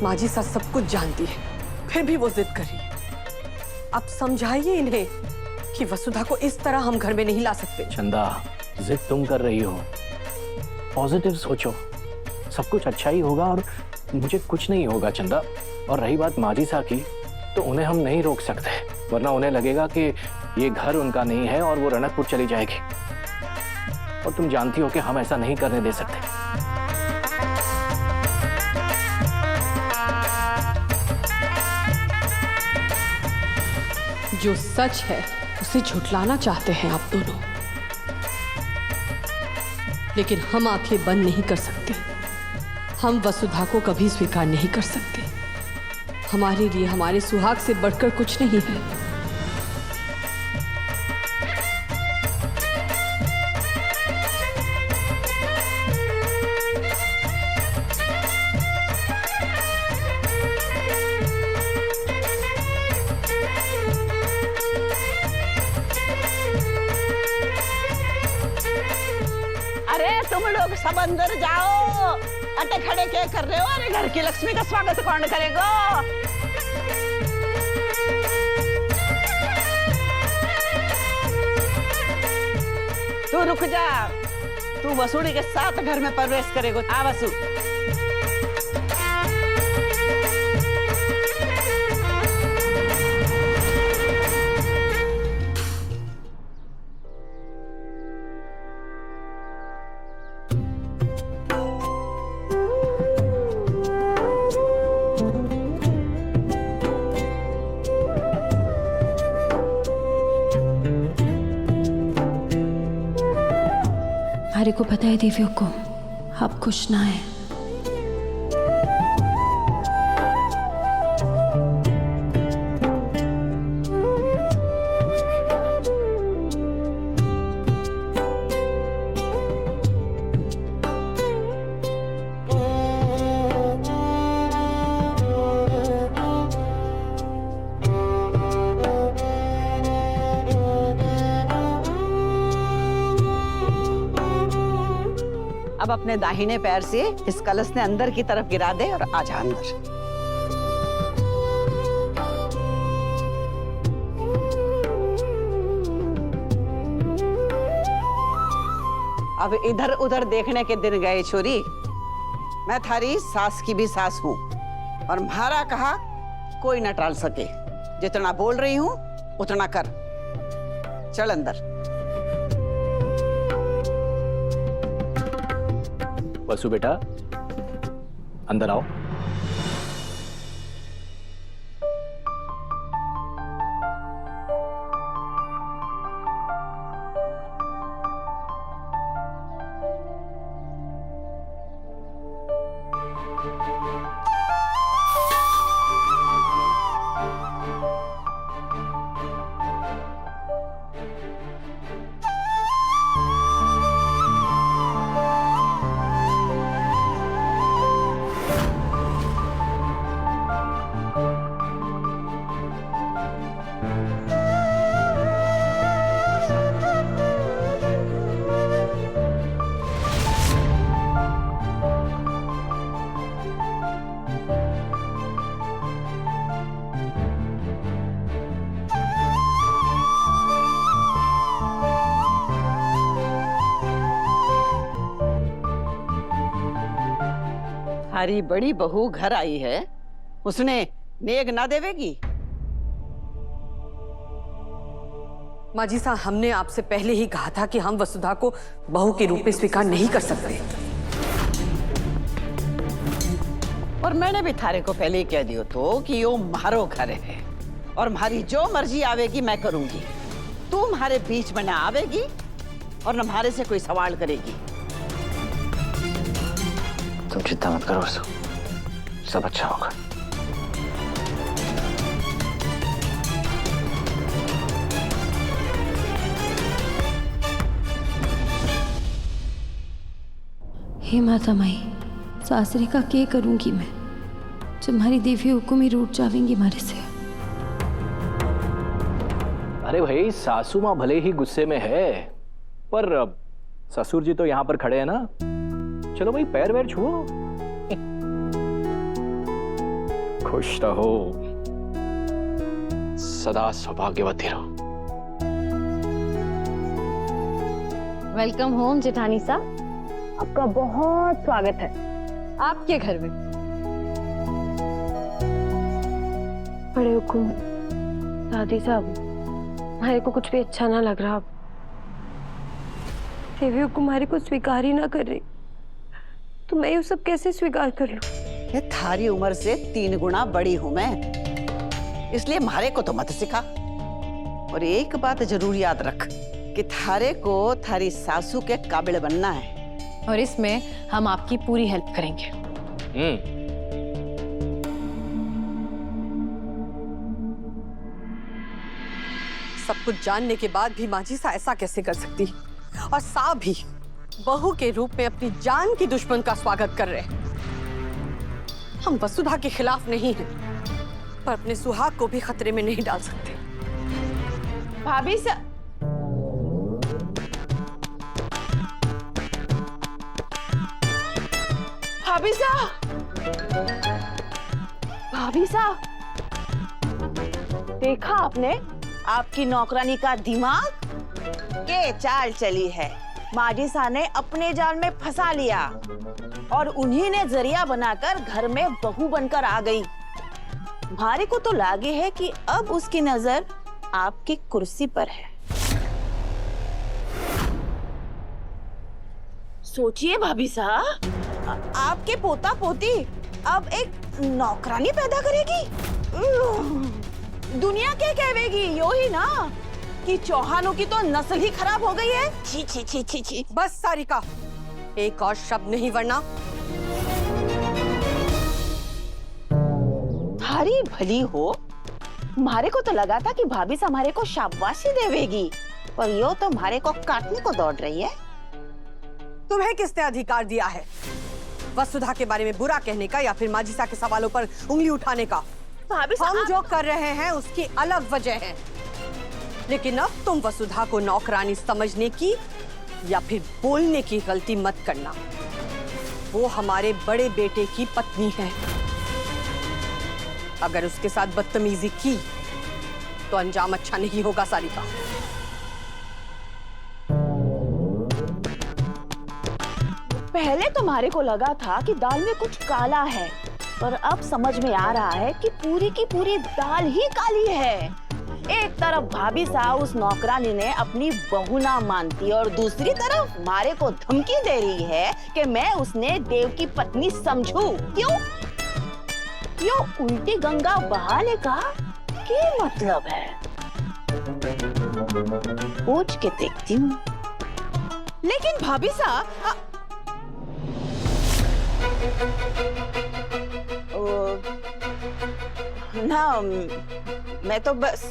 माजी सा सब कुछ जानती है, फिर भी वो जिद कर रही है। आप समझाइए इन्हें कि वसुधा को इस तरह हम घर में नहीं ला सकते। चंदा, जिद तुम कर रही हो, पॉजिटिव सोचो, सब कुछ अच्छा ही होगा और मुझे कुछ नहीं होगा चंदा। और रही बात माजी सा की, तो उन्हें हम नहीं रोक सकते, वरना उन्हें लगेगा कि ये घर उनका नहीं है और वो रणकपुर चली जाएगी। और तुम जानती हो कि हम ऐसा नहीं करने दे सकते। जो सच है उसे झुठलाना चाहते हैं आप दोनों, लेकिन हम आंखें बंद नहीं कर सकते। हम वसुधा को कभी स्वीकार नहीं कर सकते। हमारे लिए हमारे सुहाग से बढ़कर कुछ नहीं है। अरे तुम लोग सब अंदर जाओ, अटे खड़े क्या कर रहे हो? अरे घर की लक्ष्मी का स्वागत कौन करेगा? तू रुक जा, तू वसूड़ी के साथ घर में प्रवेश करेगा। आ वसु। हमारे को पता है देवियों को आप खुश ना है। अब अपने दाहिने पैर से इस कलश ने अंदर की तरफ गिरा दे और आ जा अंदर। अब इधर उधर देखने के दिन गए छोरी। मैं थारी सास की भी सास हूं और म्हारा कहा कोई न टाल सके। जितना बोल रही हूं उतना कर। चल अंदर। वसु बेटा, अंदर आओ। हमारी बड़ी बहू घर आई है, उसने नेग ना देवेगी? माजी साहब, हमने आपसे पहले ही कहा था कि हम वसुधा को बहू के रूप में स्वीकार नहीं कर सकते। और मैंने भी थारे को पहले ही कह दियो तो कि यो मारो घर है और हमारी जो मर्जी आवेगी मैं करूंगी। तू हमारे बीच में ना आवेगी और न हमारे से कोई सवाल करेगी। तुम चिंता मत करो वसु, सब अच्छा होगा। हे माता माई, सासरे का क्या करूंगी मैं जब हमारी देवी हुक्म ही रूठ जावेंगी हमारे से। अरे भाई, सासू माँ भले ही गुस्से में है, पर ससुर जी तो यहाँ पर खड़े हैं ना। चलो भाई, पैर वैर छुओ। खुश रहो, सदा सौभाग्यवती रहो। वेलकम होम जेठानी साहब, आपका बहुत स्वागत है आपके घर में। बड़े हुकुम दादी साहब, हमारे को कुछ भी अच्छा ना लग रहा। देवी हुकुम हमारे को स्वीकार ही ना कर रही, तो मैं ये सब कैसे स्वीकार कर लूं? ये थारी उम्र से 3 गुना बड़ी हूं मैं, इसलिए मारे को तो मत सिखा। और एक बात जरूर याद रख कि थारे को थारी सासू के काबिल बनना है, और इसमें हम आपकी पूरी हेल्प करेंगे। सब कुछ जानने के बाद भी माजी सा ऐसा कैसे कर सकती, और सा भी बहू के रूप में अपनी जान की दुश्मन का स्वागत कर रहे हैं। हम वसुधा के खिलाफ नहीं हैं, पर अपने सुहाग को भी खतरे में नहीं डाल सकते। भाभी सा भाभी सा भाभी सा, देखा आपने आपकी नौकरानी का दिमाग के चाल चली है। माजी सा ने अपने जाल में फंसा लिया और उन्हीं ने जरिया बनाकर घर में बहू बनकर आ गई। हमारे को तो लागे है कि अब उसकी नजर आपकी कुर्सी पर है। सोचिए भाभी साहब, आपके पोता पोती अब एक नौकरानी पैदा करेगी। दुनिया क्या कहेगी, यो ही ना कि चौहानों की तो नस्ल ही खराब हो गई है। छी छी छी छी छी। बस सारिका, एक और शब्द नहीं, वरना थारी भली हो। हमारे को तो लगा था कि भाभी से हमारे को शाबाशी देवेगी, पर यो तो हमारे को काटने को दौड़ रही है। तुम्हें किसने अधिकार दिया है वसुधा के बारे में बुरा कहने का, या फिर माजिसा के सवालों पर उंगली उठाने का? भाभी हम जो कर रहे हैं उसकी अलग वजह है, लेकिन अब तुम वसुधा को नौकरानी समझने की या फिर बोलने की गलती मत करना। वो हमारे बड़े बेटे की पत्नी है। अगर उसके साथ बदतमीजी की तो अंजाम अच्छा नहीं होगा सारिका। पहले तुम्हारे को लगा था कि दाल में कुछ काला है, पर अब समझ में आ रहा है कि पूरी की पूरी दाल ही काली है। एक तरफ भाभी साहब उस नौकरानी ने अपनी बहू ना मानती, और दूसरी तरफ मारे को धमकी दे रही है कि मैं उसने देव की पत्नी समझूं। क्यों? यो उल्टी गंगा बहाने का क्या मतलब है? पूछ के देखती हूँ। लेकिन भाभी साहब ना, मैं तो बस